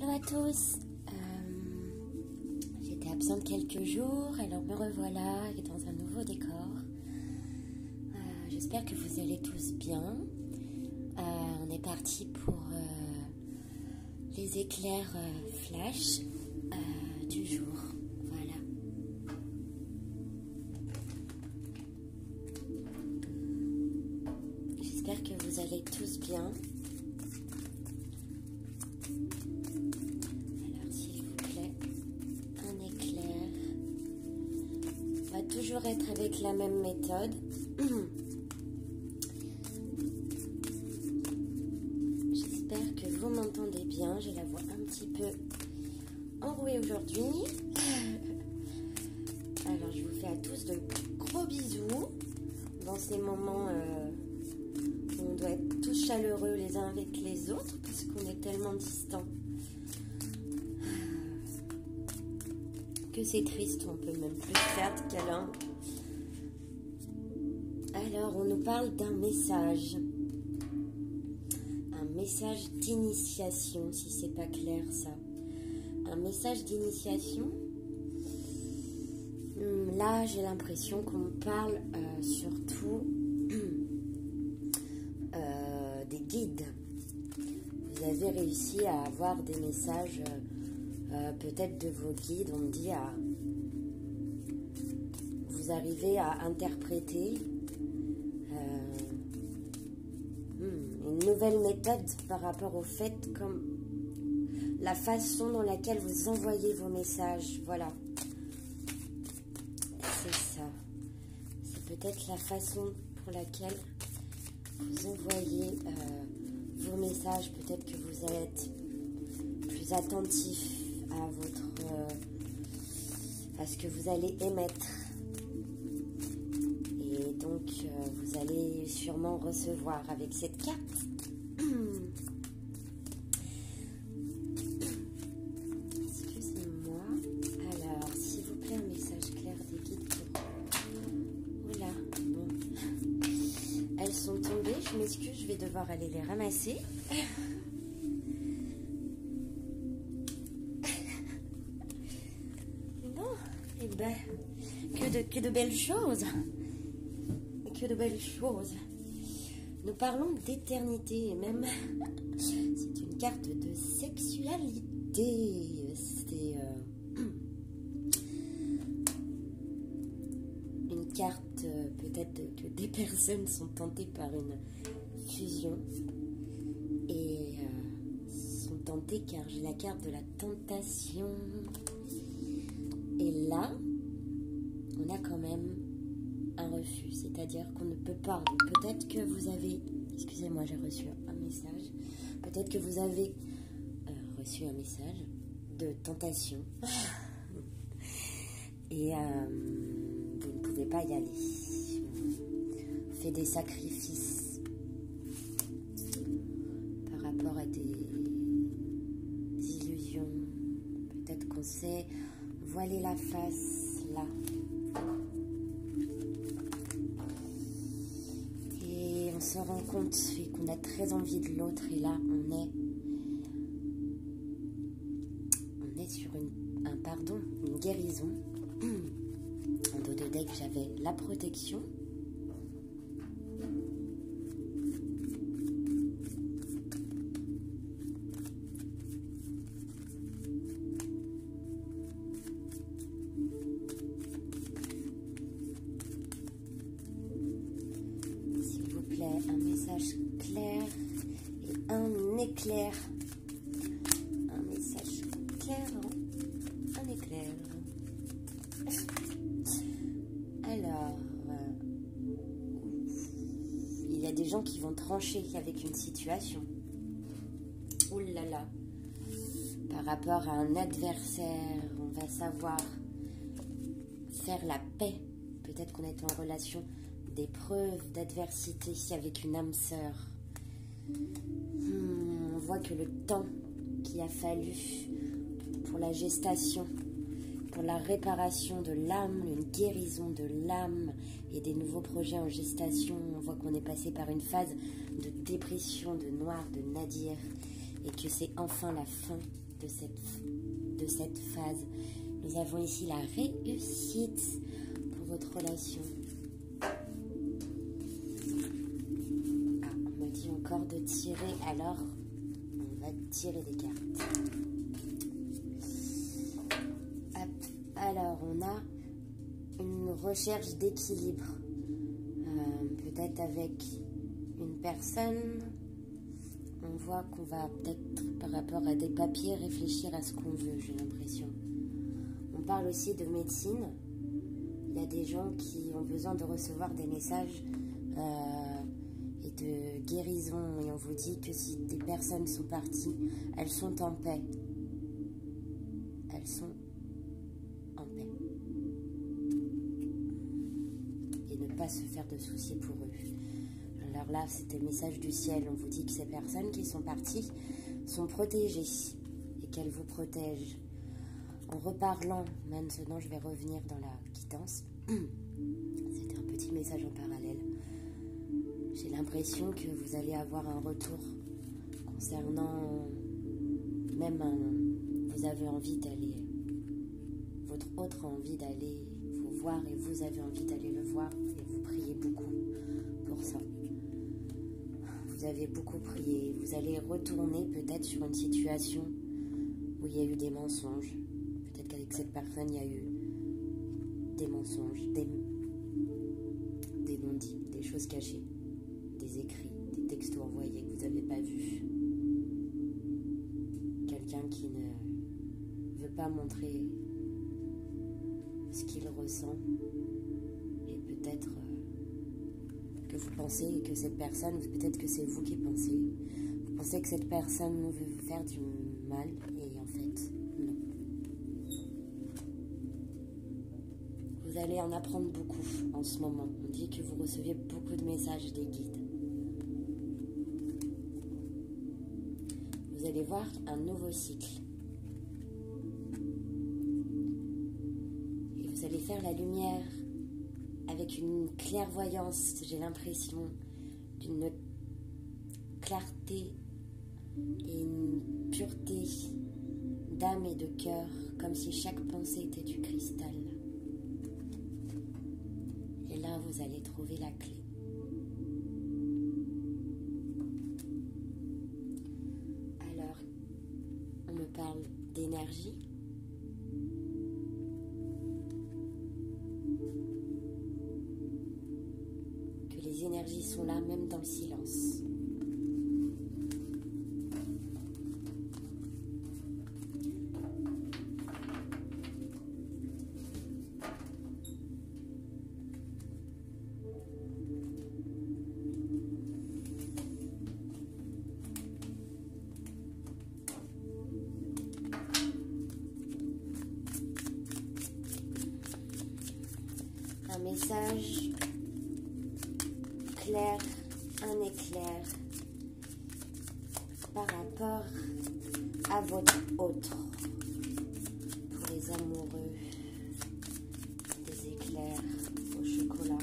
Hello à tous, j'étais absente quelques jours, alors me revoilà dans un nouveau décor. J'espère que vous allez tous bien. On est parti pour les éclairs flash du jour. Voilà. J'espère que vous allez tous bien. Toujours être avec la même méthode. J'espère que vous m'entendez bien. J'ai la voix un petit peu enrouée aujourd'hui. Alors je vous fais à tous de gros bisous dans ces moments où on doit être tous chaleureux les uns avec les autres parce qu'on est tellement distants que c'est triste, on peut même plus faire de câlins. Alors, on nous parle d'un message d'initiation, si c'est pas clair ça. Un message d'initiation. Là, j'ai l'impression qu'on me parle surtout des guides. Vous avez réussi à avoir des messages peut-être de vos guides, on me dit, vous arrivez à interpréter une nouvelle méthode par rapport au fait, comme la façon dans laquelle vous envoyez vos messages. Voilà, c'est ça. C'est peut-être la façon pour laquelle vous envoyez vos messages. Peut-être que vous allez être plus attentif à ce que vous allez émettre, et donc vous allez sûrement recevoir avec cette carte. Excusez-moi. Alors, s'il vous plaît, un message clair des guides pour... Oula, bon. Elles sont tombées, je m'excuse, je vais devoir aller les ramasser. Que de belles choses. Que de belles choses. Nous parlons d'éternité et même c'est une carte de sexualité. C'est une carte peut-être que des personnes sont tentées par une fusion et sont tentées car j'ai la carte de la tentation. Et là, on a quand même un refus, c'est-à-dire qu'on ne peut pas. Peut-être que vous avez... Excusez-moi, j'ai reçu un message. Peut-être que vous avez reçu un message de tentation. Et vous ne pouvez pas y aller. On fait des sacrifices par rapport à des illusions. Peut-être qu'on sait voiler la face, là. Et on se rend compte qu'on a très envie de l'autre, et là, on est sur une guérison. En dos de deck, j'avais la protection. Un message clair et un éclair. Un message clair, un éclair. Alors, il y a des gens qui vont trancher avec une situation. Ouh là là. Par rapport à un adversaire, on va savoir faire la paix. Peut-être qu'on est en relation d'épreuves, d'adversité avec une âme sœur. On voit que le temps qu'il a fallu pour la gestation, pour la réparation de l'âme, une guérison de l'âme et des nouveaux projets en gestation, on voit qu'on est passé par une phase de dépression, de noir, de nadir, et que c'est enfin la fin de cette phase. Nous avons ici la réussite pour votre relation. Ah, on me dit encore de tirer, alors on va tirer des cartes. Hop. Alors, on a une recherche d'équilibre. Peut-être avec une personne. On voit qu'on va peut-être, par rapport à des papiers, réfléchir à ce qu'on veut, j'ai l'impression. On parle aussi de médecine. Il y a des gens qui ont besoin de recevoir des messages et de guérison. Et on vous dit que si des personnes sont parties, elles sont en paix. Elles sont en paix. Et ne pas se faire de soucis pour eux. Alors là, c'était le message du ciel. On vous dit que ces personnes qui sont parties sont protégées et qu'elles vous protègent. En reparlant, maintenant je vais revenir dans la quittance. C'était un petit message en parallèle. J'ai l'impression que vous allez avoir un retour concernant même vous avez envie d'aller, votre autre a envie d'aller vous voir et vous avez envie d'aller le voir et vous priez beaucoup pour ça. Vous avez beaucoup prié, vous allez retourner peut-être sur une situation où il y a eu des mensonges. Peut-être qu'avec cette personne, il y a eu des mensonges, des non-dits, des choses cachées, des écrits, des textos envoyés que vous n'avez pas vus. Quelqu'un qui ne veut pas montrer ce qu'il ressent et peut-être que vous pensez que cette personne, peut-être que c'est vous qui pensez. Vous pensez que cette personne veut vous faire du mal et en fait, non. Vous allez en apprendre beaucoup en ce moment. On dit que vous recevez beaucoup de messages des guides. Vous allez voir un nouveau cycle. Et vous allez faire la lumière avec une clairvoyance, j'ai l'impression, d'une clarté et une pureté d'âme et de cœur, comme si chaque pensée était du cristal. Et là, vous allez trouver la clé. Alors, on me parle d'énergie. Les énergies sont là, même dans le silence. Un message clair, un éclair par rapport à votre autre. Pour les amoureux, des éclairs au chocolat.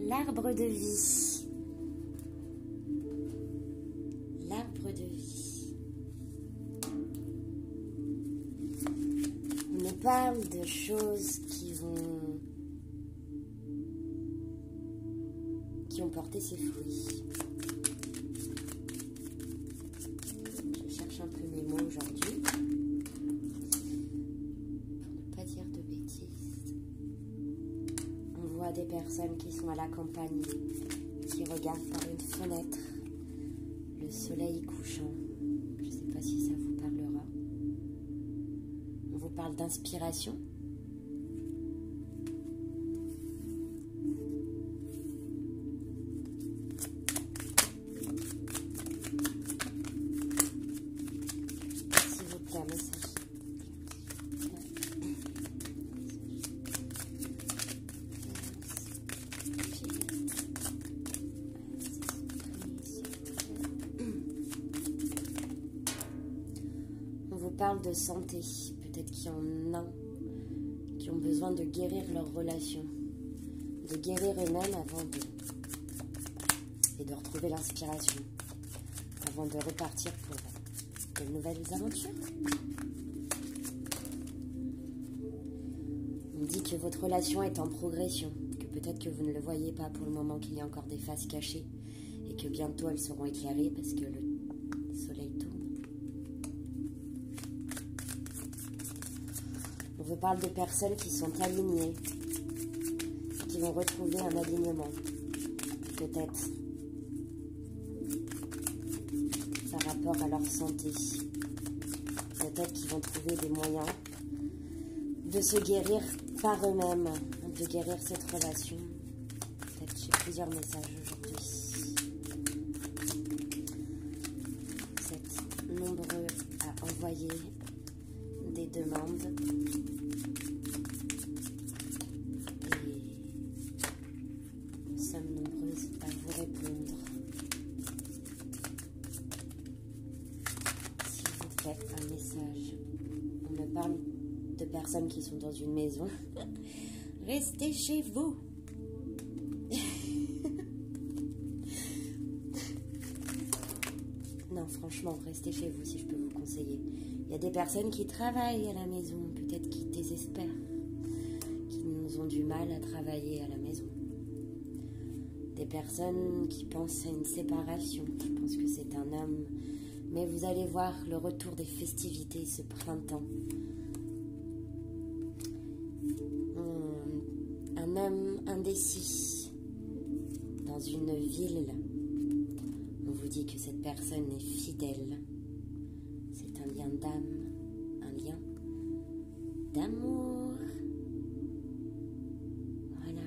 L'arbre de vie. L'arbre de vie. On nous parle de choses qui ont porté ses fruits. Je cherche un peu mes mots aujourd'hui pour ne pas dire de bêtises. On voit des personnes qui sont à la campagne, qui regardent par une fenêtre le soleil couchant. Je ne sais pas si ça vous parlera. On vous parle d'inspiration. S'il vous plaît, un message. On vous parle de santé. Peut-être qu'il y en a qui ont besoin de guérir leur relation. de guérir eux-mêmes et de retrouver l'inspiration avant de repartir pour de nouvelles aventures. On me dit que votre relation est en progression, que peut-être que vous ne le voyez pas pour le moment, qu'il y a encore des faces cachées et que bientôt elles seront éclairées parce que le soleil tourne. On vous parle de personnes qui sont alignées, qui vont retrouver un alignement, peut-être par rapport à leur santé. Peut-être qu'ils vont trouver des moyens de se guérir par eux-mêmes, de guérir cette relation. Peut-être j'ai plusieurs messages aujourd'hui. Vous êtes nombreux à envoyer des demandes. Et nous sommes nombreuses à vous répondre. S'il vous plaît, un message. On me parle de personnes qui sont dans une maison. Restez chez vous. Non, franchement, restez chez vous si je peux vous conseiller. Il y a des personnes qui travaillent à la maison, peut-être qui désespèrent, qui nous ont du mal à travailler à la maison. Des personnes qui pensent à une séparation. Je pense que c'est un homme. Mais vous allez voir le retour des festivités ce printemps. Un homme indécis dans une ville. On vous dit que cette personne est fidèle. C'est un lien d'âme, un lien d'amour. Voilà.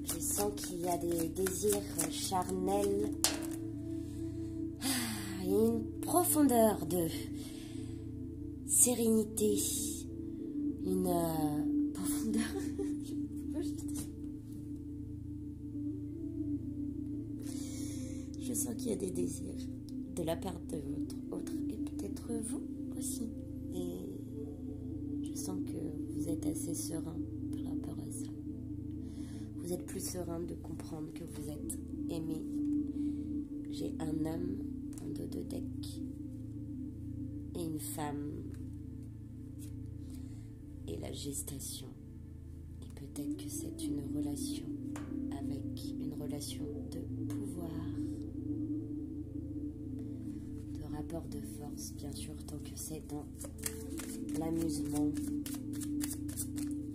Je sens qu'il y a des désirs charnels et une profondeur de sérénité, une profondeur. Je sens qu'il y a des désirs de la part de votre autre et peut-être vous aussi. Et je sens que vous êtes assez serein par rapport à ça. Vous êtes plus serein de comprendre que vous êtes aimé. J'ai un homme en dos de deck et une femme. Et la gestation. Et peut-être que c'est une relation avec une relation de pouvoir, de rapport de force, bien sûr, tant que c'est dans l'amusement.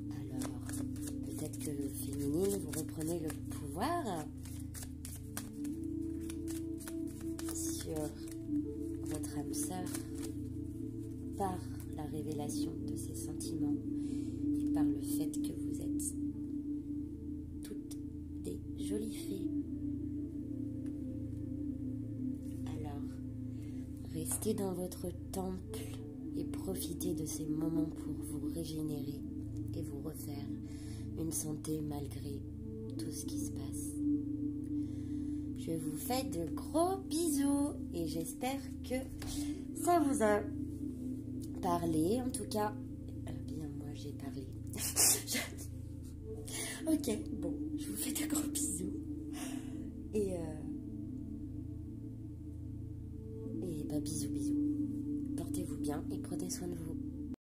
Alors, peut-être que féminine, vous reprenez le pouvoir sur votre âme sœur par la révélation de ses sentiments et par le fait que vous êtes toutes des jolies filles. Alors, restez dans votre temple et profitez de ces moments pour vous régénérer et vous refaire une santé malgré tout ce qui se passe. Je vous fais de gros bisous et j'espère que ça vous a parlé, en tout cas. Bien, moi j'ai parlé. Ok, bon, je vous fais de gros bisous. Et bah bisous, bisous. Portez-vous bien et prenez soin de vous.